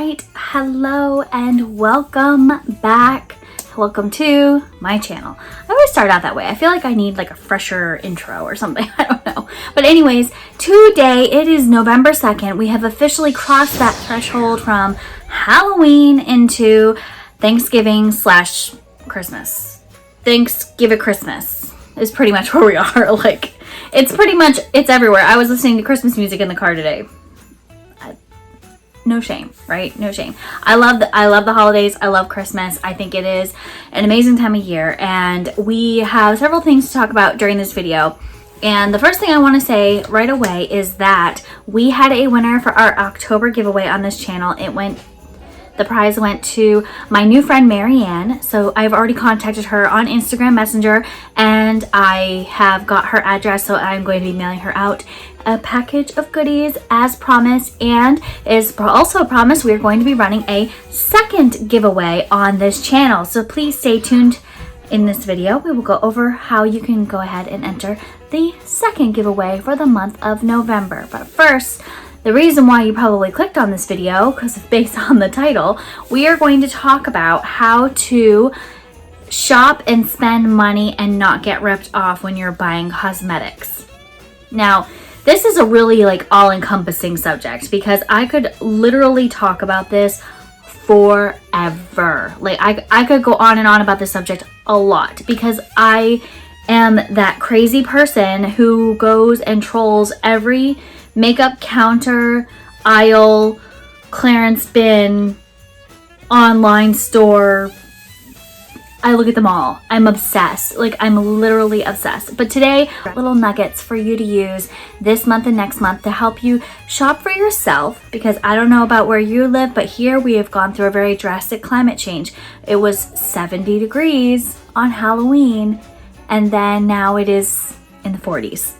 right, hello and welcome back. Welcome to my channel. I always start out that way. I feel like I need like a fresher intro or something. I don't know. But anyways, today it is November 2nd. We have officially crossed that threshold from Halloween into Thanksgiving / Christmas. Thanksgiving Christmas is pretty much where we are. Like, it's everywhere. I was listening to Christmas music in the car today. No shame, right? No shame. I love the holidays. I love Christmas. I think it is an amazing time of year, and we have several things to talk about during this video. And the first thing I want to say right away is that we had a winner for our October giveaway on this channel. The prize went to my new friend Marianne. So I've already contacted her on Instagram Messenger, and I have got her address, so I'm going to be mailing her out a package of goodies as promised. And is also promised we are going to be running a second giveaway on this channel, so please stay tuned. In this video we will go over how you can go ahead and enter the second giveaway for the month of November. But first, the reason why you probably clicked on this video, because based on the title, we are going to talk about how to shop and spend money and not get ripped off when you're buying cosmetics. Now, this is a really like all-encompassing subject, because I could literally talk about this forever. Like I could go on and on about this subject a lot, because I am that crazy person who goes and trolls every makeup counter, aisle, clearance bin, online store. I look at them all. I'm obsessed. Like, I'm literally obsessed. But today, little nuggets for you to use this month and next month to help you shop for yourself, because I don't know about where you live, but here we have gone through a very drastic climate change. It was 70 degrees on Halloween, and then now it is in the 40s.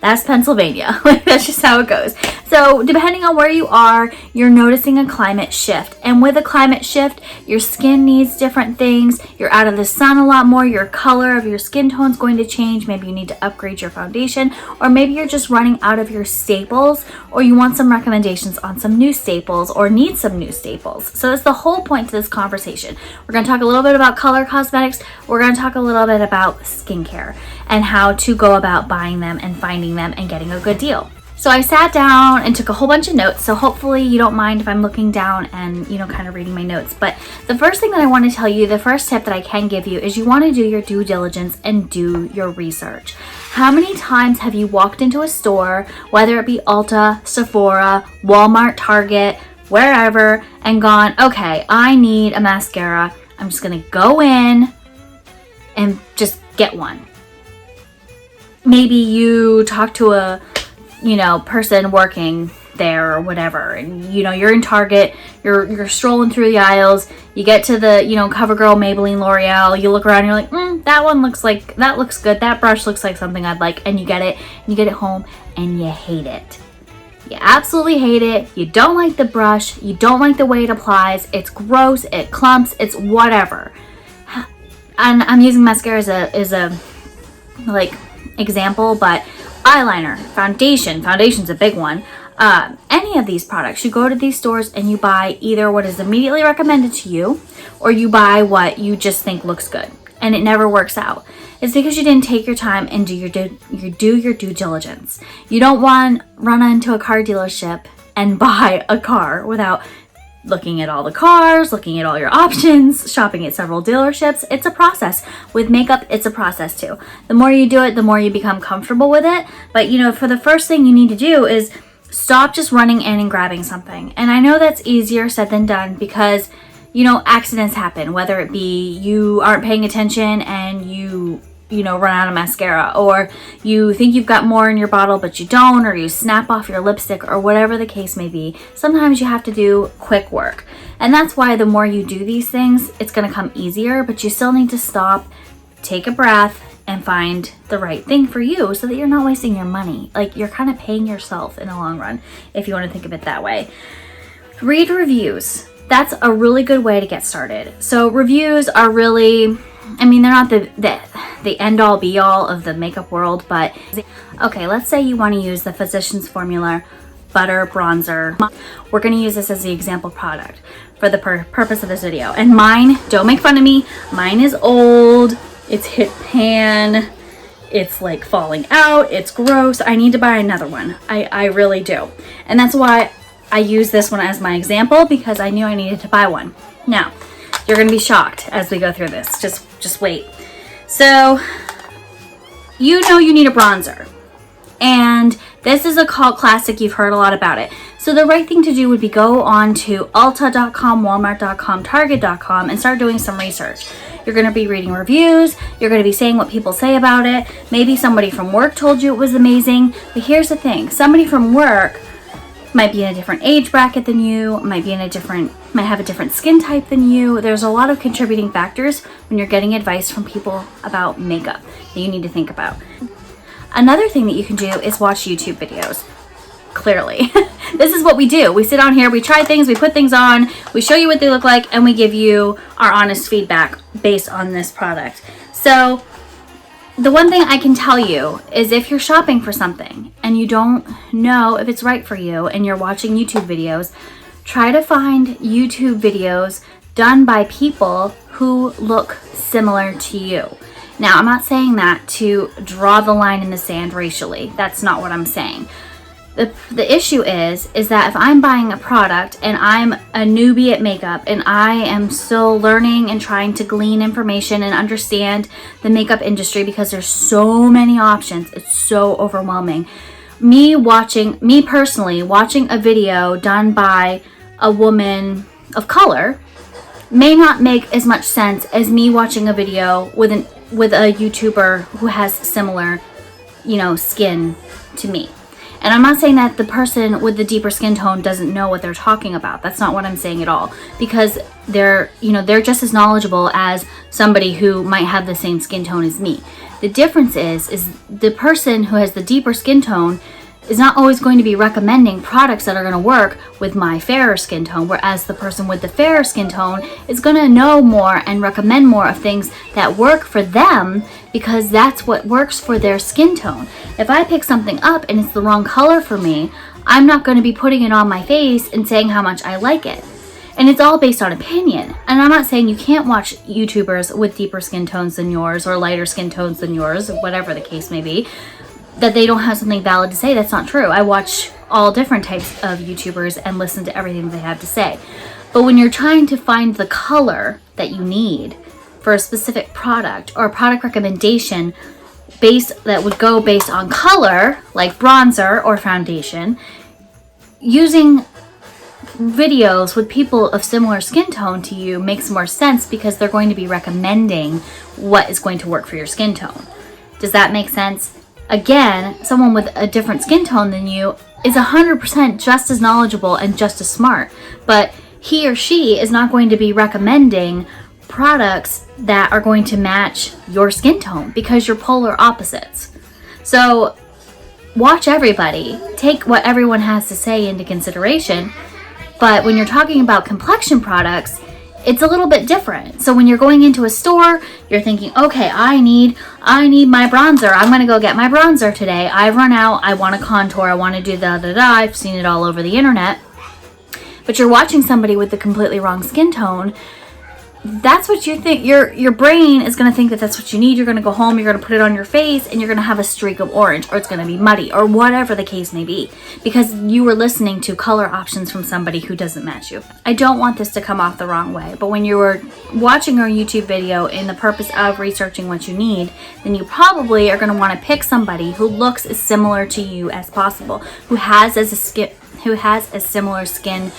That's Pennsylvania. Like, that's just how it goes. So depending on where you are, you're noticing a climate shift. And with a climate shift, your skin needs different things. You're out of the sun a lot more. Your color of your skin tone is going to change. Maybe you need to upgrade your foundation, or maybe you're just running out of your staples, or you want some recommendations on some new staples, or need some new staples. So that's the whole point to this conversation. We're going to talk a little bit about color cosmetics. We're going to talk a little bit about skincare and how to go about buying them and finding them and getting a good deal. So I sat down and took a whole bunch of notes, so hopefully you don't mind if I'm looking down and, kind of reading my notes. But the first thing that I want to tell you, the first tip that I can give you, is you want to do your due diligence and do your research. How many times have you walked into a store, whether it be Ulta, Sephora, Walmart, Target, wherever, and gone, okay, I need a mascara. I'm just going to go in and just get one. Maybe you talk to a person working there or whatever, and you're in Target, you're strolling through the aisles, you get to the CoverGirl, Maybelline, L'Oreal, you look around, you're like, that looks good, that brush looks like something I'd like, and you get it home and you hate it. You absolutely hate it. You don't like the brush, you don't like the way it applies, it's gross, it clumps, it's whatever. And I'm using mascara as a like example, but eyeliner, foundation's a big one. Any of these products, you go to these stores and you buy either what is immediately recommended to you, or you buy what you just think looks good, and it never works out. It's because you didn't take your time and do your due diligence. You don't want to run into a car dealership and buy a car without looking at all the cars, looking at all your options, shopping at several dealerships. It's a process. With makeup, it's a process too. The more you do it, the more you become comfortable with it. But for the first thing you need to do is stop just running in and grabbing something. And I know that's easier said than done, because accidents happen, whether it be you aren't paying attention and you run out of mascara, or you think you've got more in your bottle but you don't, or you snap off your lipstick, or whatever the case may be. Sometimes you have to do quick work, and that's why the more you do these things, it's going to come easier, but you still need to stop, take a breath, and find the right thing for you, so that you're not wasting your money. Like, you're kind of paying yourself in the long run, if you want to think of it that way. Read reviews. That's a really good way to get started. So reviews are really, they're not the end all be all of the makeup world, but okay, let's say you want to use the Physicians Formula butter bronzer. We're gonna use this as the example product for the purpose of this video. And mine, don't make fun of me, mine is old, it's hit pan, it's like falling out, it's gross. I need to buy another one. I really do. And that's why I use this one as my example, because I knew I needed to buy one. Now, you're gonna be shocked as we go through this. Just wait. So, you know you need a bronzer. And this is a cult classic, you've heard a lot about it. So the right thing to do would be go on to Ulta.com, Walmart.com, Target.com and start doing some research. You're going to be reading reviews, you're going to be saying what people say about it. Maybe somebody from work told you it was amazing. But here's the thing, somebody from work might be in a different age bracket than you, might have a different skin type than you. There's a lot of contributing factors when you're getting advice from people about makeup that you need to think about. Another thing that you can do is watch YouTube videos. Clearly. This is what we do. We sit on here, we try things, we put things on, we show you what they look like, and we give you our honest feedback based on this product. So the one thing I can tell you is if you're shopping for something and you don't know if it's right for you and you're watching YouTube videos, try to find YouTube videos done by people who look similar to you. Now, I'm not saying that to draw the line in the sand racially. That's not what I'm saying. The issue is that if I'm buying a product and I'm a newbie at makeup and I am still learning and trying to glean information and understand the makeup industry because there's so many options, it's so overwhelming. Me personally watching a video done by a woman of color may not make as much sense as me watching a video with a YouTuber who has similar, skin to me. And I'm not saying that the person with the deeper skin tone doesn't know what they're talking about. That's not what I'm saying at all. Because they're just as knowledgeable as somebody who might have the same skin tone as me. The difference is the person who has the deeper skin tone is not always going to be recommending products that are going to work with my fairer skin tone, whereas the person with the fairer skin tone is going to know more and recommend more of things that work for them because that's what works for their skin tone. If I pick something up and it's the wrong color for me, I'm not going to be putting it on my face and saying how much I like it. And it's all based on opinion. And I'm not saying you can't watch YouTubers with deeper skin tones than yours or lighter skin tones than yours, whatever the case may be, that they don't have something valid to say. That's not true. I watch all different types of YouTubers and listen to everything they have to say. But when you're trying to find the color that you need for a specific product or a product recommendation that would go based on color, like bronzer or foundation, using videos with people of similar skin tone to you makes more sense because they're going to be recommending what is going to work for your skin tone. Does that make sense? Again, someone with a different skin tone than you is 100% just as knowledgeable and just as smart, but he or she is not going to be recommending products that are going to match your skin tone because you're polar opposites. So watch everybody, take what everyone has to say into consideration, but when you're talking about complexion products, it's a little bit different. So when you're going into a store, you're thinking, okay, I need my bronzer. I'm going to go get my bronzer today. I've run out. I want to contour. I want to do da-da-da. I've seen it all over the internet. But you're watching somebody with the completely wrong skin tone. That's what you think. Your brain is going to think that that's what you need. You're going to go home, you're going to put it on your face, and you're going to have a streak of orange, or it's going to be muddy, or whatever the case may be, because you were listening to color options from somebody who doesn't match you. I don't want this to come off the wrong way, but when you were watching our YouTube video in the purpose of researching what you need, then you probably are going to want to pick somebody who looks as similar to you as possible, who has as similar skin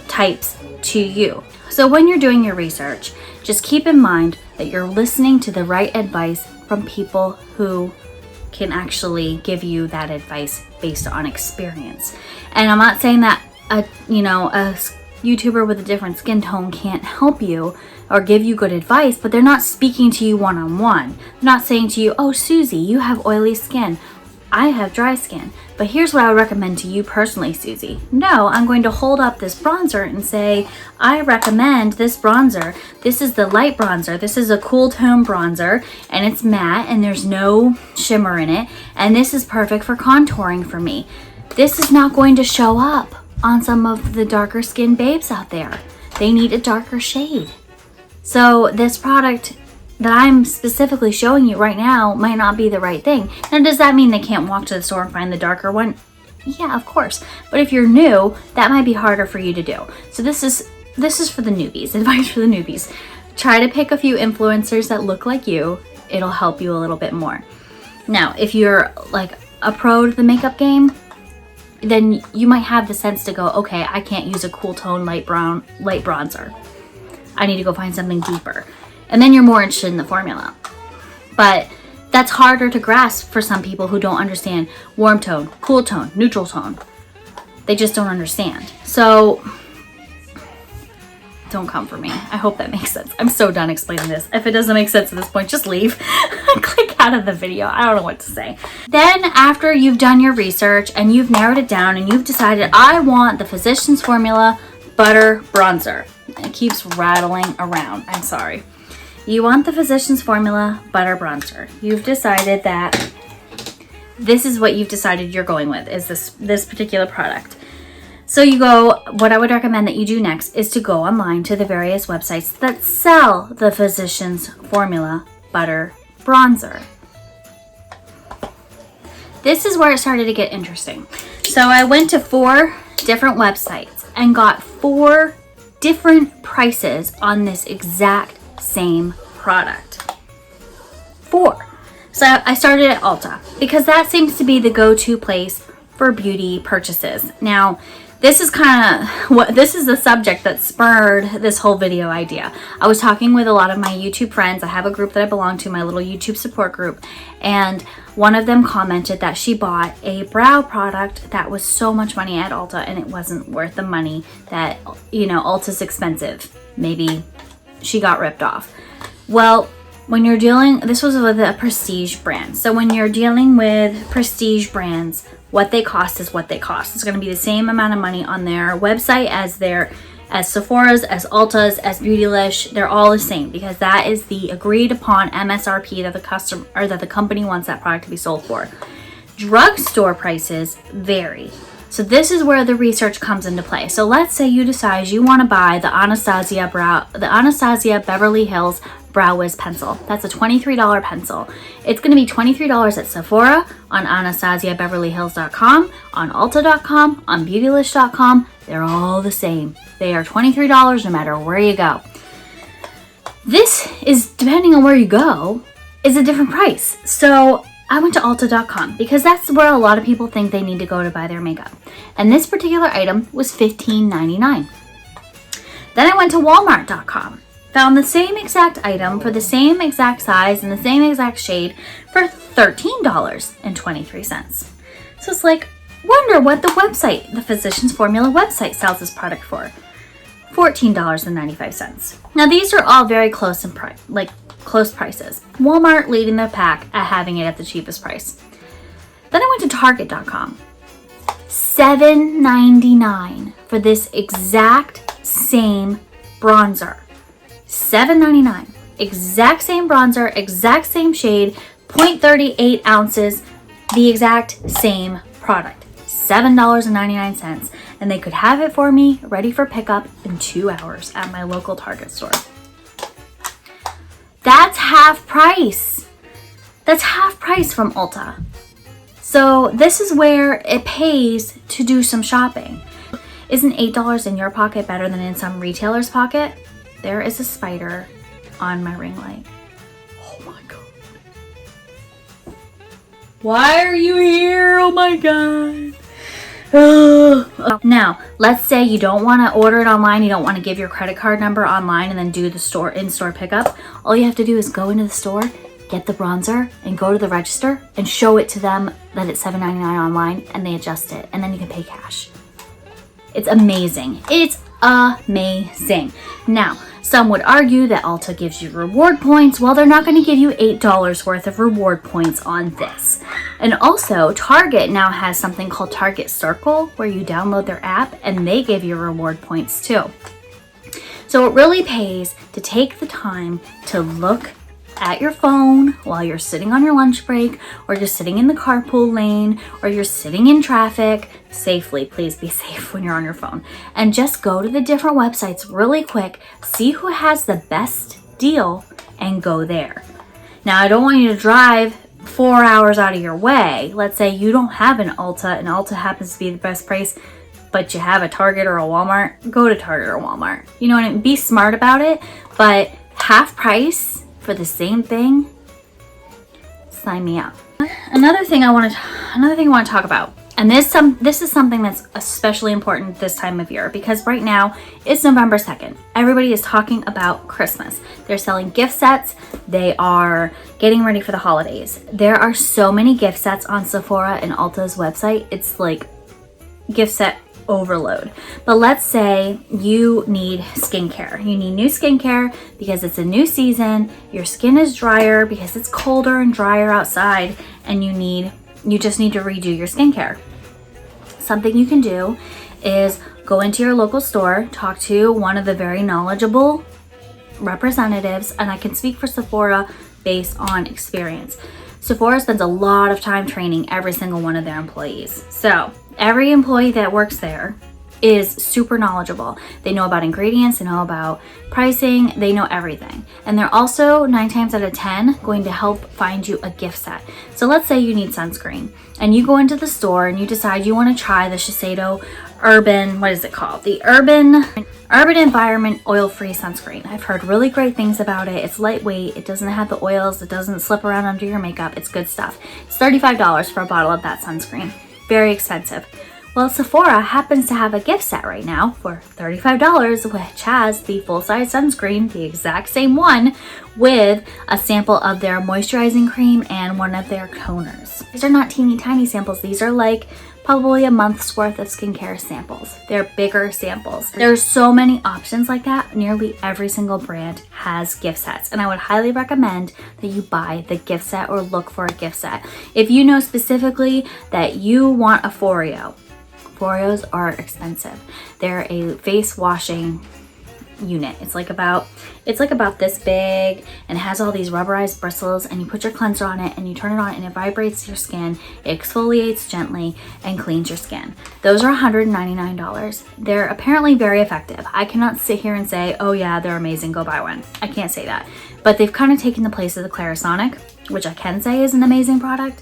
types to you. So when you're doing your research, just keep in mind that you're listening to the right advice from people who can actually give you that advice based on experience. And I'm not saying that a YouTuber with a different skin tone can't help you or give you good advice, but they're not speaking to you one-on-one. They're not saying to you, oh, Susie, you have oily skin. I have dry skin, but here's what I would recommend to you personally, Susie. No, I'm going to hold up this bronzer and say, I recommend this bronzer. This is the light bronzer. This is a cool tone bronzer, and it's matte, and there's no shimmer in it, and this is perfect for contouring for me. this is not going to show up on some of the darker skinned babes out there. They need a darker shade. So this product that I'm specifically showing you right now might not be the right thing. Now, does that mean they can't walk to the store and find the darker one? Yeah, of course. But if you're new, that might be harder for you to do. So this is for the newbies, advice for the newbies. Try to pick a few influencers that look like you. It'll help you a little bit more. Now, if you're like a pro to the makeup game, then you might have the sense to go, okay, I can't use a cool tone light bronzer. I need to go find something deeper. And then you're more interested in the formula. But that's harder to grasp for some people who don't understand warm tone, cool tone, neutral tone. They just don't understand. So don't come for me. I hope that makes sense. I'm so done explaining this. If it doesn't make sense at this point, just leave. Click out of the video. I don't know what to say. Then after you've done your research and you've narrowed it down and you've decided, I want the Physicians Formula Butter Bronzer. It keeps rattling around. I'm sorry. You want the Physicians Formula Butter Bronzer. You've decided that this is what you've decided you're going with, is this particular product. So you go, what I would recommend that you do next is to go online to the various websites that sell the Physicians Formula Butter Bronzer. This is where it started to get interesting. So I went to 4 different websites and got 4 different prices on this exact same product. 4. So I started at Ulta because that seems to be the go-to place for beauty purchases. Now, this is the subject that spurred this whole video idea. I was talking with a lot of my YouTube friends. I have a group that I belong to, my little YouTube support group, and one of them commented that she bought a brow product that was so much money at Ulta and it wasn't worth the money. That, you know, Ulta's expensive. Maybe she got ripped off. Well, when you're dealing, this was with a prestige brand. So when you're dealing with prestige brands, what they cost is what they cost. It's going to be the same amount of money on their website as Sephora's, as Ulta's, as Beautylish. They're all the same because that is the agreed upon MSRP that the customer or that the company wants that product to be sold for. Drugstore prices vary. So this is where the research comes into play. So let's say you decide you want to buy the Anastasia Beverly Hills Brow Wiz pencil. That's a $23 pencil. It's going to be $23 at Sephora, on AnastasiaBeverlyHills.com, on Ulta.com, on Beautylish.com. They're all the same. They are $23 no matter where you go. This is, depending on where you go, is a different price. So I went to Ulta.com because that's where a lot of people think they need to go to buy their makeup. And this particular item was $15.99. Then I went to Walmart.com. Found the same exact item for the same exact size and the same exact shade for $13.23. So it's like, wonder what the Physicians Formula website sells this product for. $14.95. Now these are all very close in price, close prices. Walmart leading the pack at having it at the cheapest price. Then I went to Target.com. $7.99 for this exact same bronzer. $7.99. Exact same bronzer, exact same shade, 0.38 ounces, the exact same product. $7.99. And they could have it for me ready for pickup in 2 hours at my local Target store. That's half price. That's half price from Ulta. So this is where it pays to do some shopping. Isn't $8 in your pocket better than in some retailer's pocket? There is a spider on my ring light. Oh my God. Why are you here? Oh my God. Now, let's say you don't want to order it online. You don't want to give your credit card number online and then do the in-store pickup. All you have to do is go into the store, get the bronzer, and go to the register and show it to them that it's $7.99 online, and they adjust it, and then you can pay cash. It's amazing. It's amazing. Now, some would argue that Ulta gives you reward points. Well, they're not going to give you $8 worth of reward points on this. And also, Target now has something called Target Circle, where you download their app and they give you reward points too. So it really pays to take the time to look at your phone while you're sitting on your lunch break, or just sitting in the carpool lane, or you're sitting in traffic safely. Please be safe when you're on your phone. And just go to the different websites really quick, see who has the best deal, and go there. Now, I don't want you to drive 4 hours out of your way. Let's say you don't have an Ulta and Ulta happens to be the best price, but you have a Target or a Walmart. Go to Target or Walmart. You know what I mean? Be smart about it, but half price for the same thing, sign me up. Another thing I want to talk about, and this is something that's especially important this time of year, because right now it's November 2nd. Everybody is talking about Christmas. They're selling gift sets. They are getting ready for the holidays. There are so many gift sets on Sephora and Ulta's website. It's like gift set overload. But let's say you need skincare. You need new skincare because it's a new season. Your skin is drier because it's colder and drier outside, and you just need to redo your skincare. Something you can do is go into your local store, talk to one of the very knowledgeable representatives, and I can speak for Sephora based on experience. Sephora spends a lot of time training every single one of their employees. So every employee that works there is super knowledgeable. They know about ingredients, they know about pricing, they know everything. And they're also 9 times out of 10 going to help find you a gift set. So let's say you need sunscreen and you go into the store and you decide you want to try the Shiseido Urban, what is it called? The Urban Environment Oil-Free Sunscreen. I've heard really great things about it. It's lightweight, it doesn't have the oils, it doesn't slip around under your makeup. It's good stuff. It's $35 for a bottle of that sunscreen. Very expensive. Well, Sephora happens to have a gift set right now for $35, which has the full-size sunscreen, the exact same one, with a sample of their moisturizing cream and one of their toners. These are not teeny tiny samples. These are like probably a month's worth of skincare samples. They're bigger samples. There's so many options like that. Nearly every single brand has gift sets, and I would highly recommend that you buy the gift set or look for a gift set. If you know specifically that you want a Foreo, Foreos are expensive. They're a face washing unit. It's like about this big, and it has all these rubberized bristles, and you put your cleanser on it and you turn it on and it vibrates your skin, it exfoliates gently and cleans your skin. Those are $199. They're apparently very effective. I cannot sit here and say, oh yeah, they're amazing, go buy one. I can't say that. But they've kind of taken the place of the Clarisonic, which I can say is an amazing product.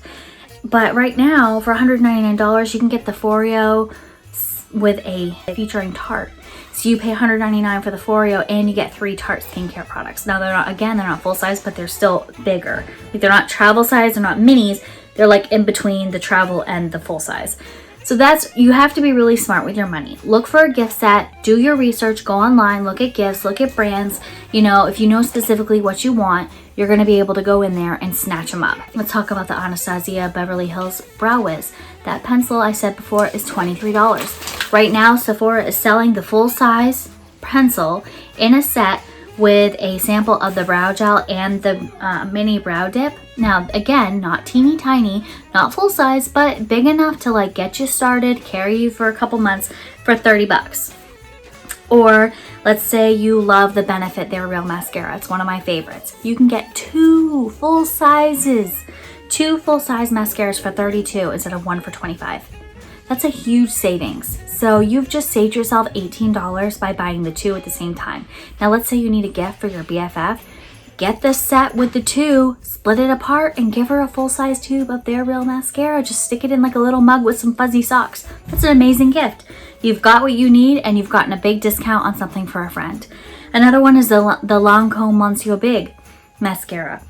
But right now, for $199, you can get the Foreo with a featuring Tarte. So you pay $199 for the Foreo and you get 3 Tarte skincare products. Now they're not full size, but they're still bigger. Like they're not travel size, they're not minis. They're like in between the travel and the full size. So you have to be really smart with your money. Look for a gift set, do your research, go online, look at gifts, look at brands. You know, if you know specifically what you want, you're gonna be able to go in there and snatch them up. Let's talk about the Anastasia Beverly Hills Brow Wiz. That pencil I said before is $23. Right now, Sephora is selling the full size pencil in a set with a sample of the brow gel and the mini brow dip. Now, again, not teeny tiny, not full size, but big enough to like get you started, carry you for a couple months for $30. Or let's say you love the Benefit They're Real mascara. It's one of my favorites. You can get 2 full sizes, 2 full size mascaras for $32 instead of 1 for $25. That's a huge savings. So you've just saved yourself $18 by buying the 2 at the same time. Now let's say you need a gift for your BFF. Get the set with the 2, split it apart, and give her a full-size tube of Their Real mascara. Just stick it in like a little mug with some fuzzy socks. That's an amazing gift. You've got what you need, and you've gotten a big discount on something for a friend. Another one is the Lancome Monsieur Big mascara.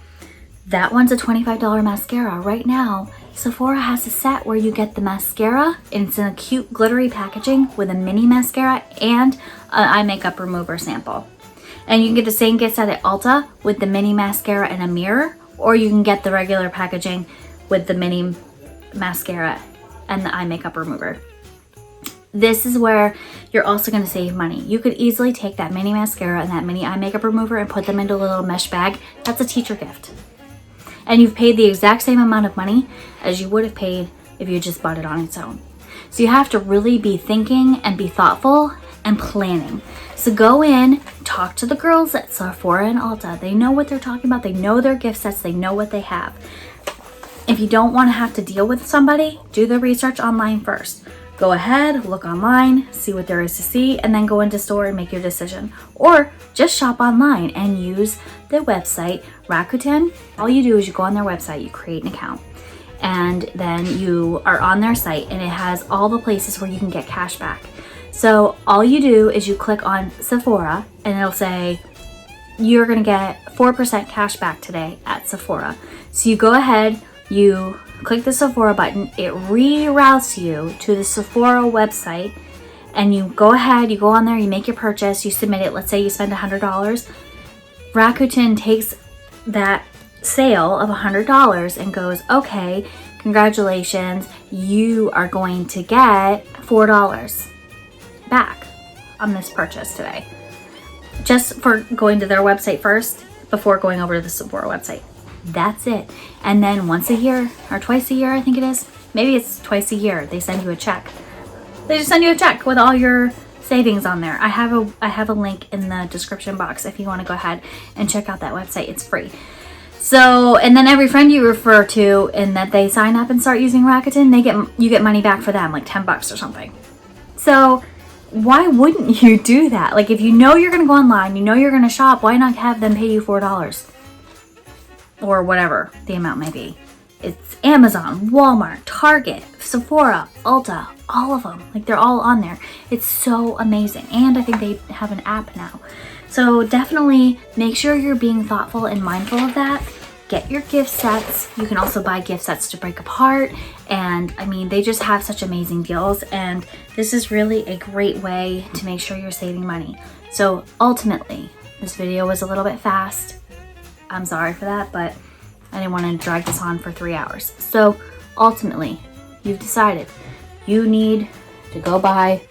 That one's a $25 mascara. Right now, Sephora has a set where you get the mascara, and it's in a cute glittery packaging with a mini mascara and an eye makeup remover sample. And you can get the same gift set at Ulta with the mini mascara and a mirror, or you can get the regular packaging with the mini mascara and the eye makeup remover. This is where you're also going to save money. You could easily take that mini mascara and that mini eye makeup remover and put them into a little mesh bag. That's a teacher gift. And you've paid the exact same amount of money as you would have paid if you just bought it on its own. So you have to really be thinking and be thoughtful and planning. So go in, talk to the girls at Sephora and Ulta. They know what they're talking about. They know their gift sets. They know what they have. If you don't want to have to deal with somebody, do the research online first. Go ahead, look online, see what there is to see, and then go into store and make your decision. Or just shop online and use the website Rakuten. All you do is you go on their website, you create an account, and then you are on their site, and it has all the places where you can get cash back. So all you do is you click on Sephora, and it'll say you're gonna get 4% cash back today at Sephora. So you go ahead, you click the Sephora button, it reroutes you to the Sephora website, and you go ahead, you go on there, you make your purchase, you submit it. Let's say you spend $100. Rakuten takes that sale of $100 and goes, okay, congratulations, you are going to get $4 back on this purchase today, just for going to their website first before going over to the Sephora website. That's it. And then once a year or twice a year, I think it is, maybe it's twice a year, they send you a check. They just send you a check with all your savings on there. I have a link in the description box if you want to go ahead and check out that website. It's free. So, and then every friend you refer to and that they sign up and start using Rakuten, you get money back for them, like $10 or something. So why wouldn't you do that? Like, if you know you're going to go online, you know you're going to shop, why not have them pay you $4? Or whatever the amount may be. It's Amazon, Walmart, Target, Sephora, Ulta, all of them. Like, they're all on there. It's so amazing. And I think they have an app now. So definitely make sure you're being thoughtful and mindful of that. Get your gift sets. You can also buy gift sets to break apart. And I mean, they just have such amazing deals. And this is really a great way to make sure you're saving money. So ultimately, this video was a little bit fast. I'm sorry for that, but I didn't want to drag this on for 3 hours. So ultimately, you've decided you need to go buy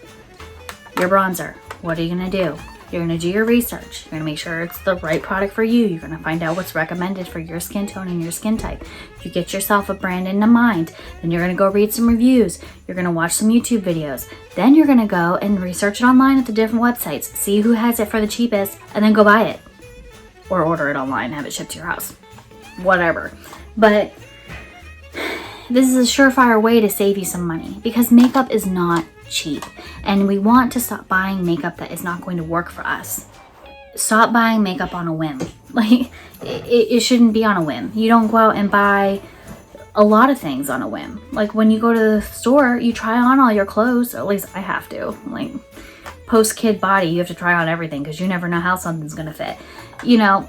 your bronzer. What are you going to do? You're going to do your research. You're going to make sure it's the right product for you. You're going to find out what's recommended for your skin tone and your skin type. You get yourself a brand in mind. Then you're going to go read some reviews. You're going to watch some YouTube videos. Then you're going to go and research it online at the different websites. See who has it for the cheapest, and then go buy it. Or order it online, have it shipped to your house. Whatever. But this is a surefire way to save you some money, because makeup is not cheap, and we want to stop buying makeup that is not going to work for us. Stop buying makeup on a whim. Like, it shouldn't be on a whim. You don't go out and buy a lot of things on a whim. Like, when you go to the store, you try on all your clothes. At least I have to. Like, post-kid body, you have to try on everything because you never know how something's gonna fit. You know,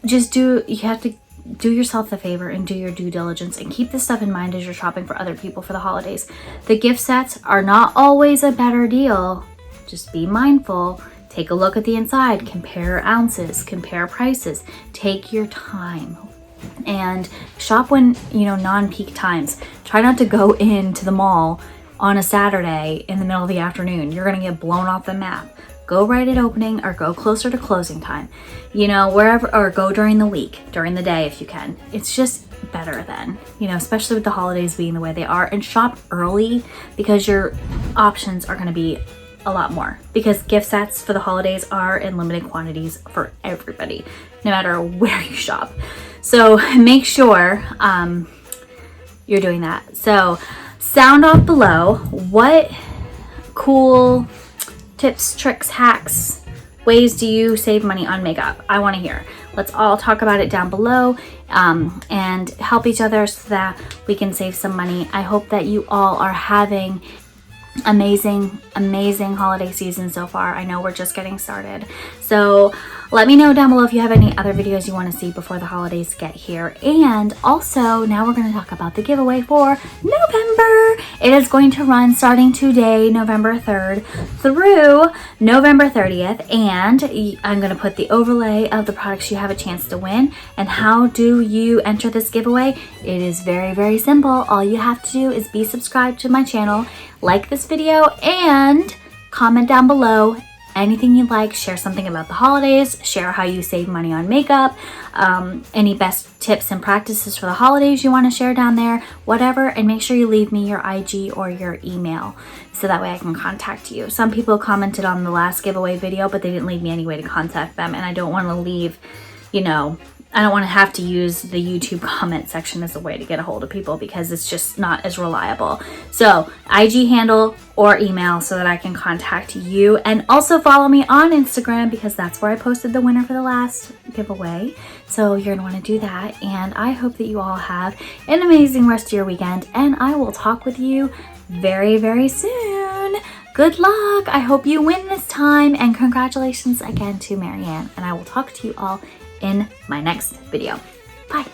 you have to do yourself the favor and do your due diligence and keep this stuff in mind as you're shopping for other people for the holidays. The gift sets are not always a better deal. Just be mindful. Take a look at the inside, compare ounces, compare prices. Take your time and shop when, non-peak times. Try not to go into the mall on a Saturday in the middle of the afternoon. You're gonna get blown off the map. Go right at opening or go closer to closing time, wherever, or go during the week, during the day if you can. It's just better then, especially with the holidays being the way they are. And shop early, because your options are going to be a lot more, because gift sets for the holidays are in limited quantities for everybody, no matter where you shop. So make sure you're doing that. So sound off below, what cool tips, tricks, hacks, ways do you save money on makeup? I want to hear. Let's all talk about it down below and help each other so that we can save some money. I hope that you all are having amazing holiday season so far. I know we're just getting started. So let me know down below if you have any other videos you want to see before the holidays get here. And also, now we're going to talk about the giveaway for November. It is going to run starting today, November 3rd, through November 30th. And I'm going to put the overlay of the products you have a chance to win. And how do you enter this giveaway? It is very, very simple. All you have to do is be subscribed to my channel, like this video, and comment down below anything you like. Share something about the holidays, share how you save money on makeup, any best tips and practices for the holidays you want to share down there, whatever, and make sure you leave me your IG or your email. so that way I can contact you. Some people commented on the last giveaway video, but they didn't leave me any way to contact them, and I don't want to leave, you know, I don't want to have to use the YouTube comment section as a way to get a hold of people because it's just not as reliable. So IG handle or email so that I can contact you, and also follow me on Instagram because that's where I posted the winner for the last giveaway. So you're going to want to do that, and I hope that you all have an amazing rest of your weekend, and I will talk with you very, very soon. Good luck. I hope you win this time, and congratulations again to Marianne, and I will talk to you all in my next video. Bye.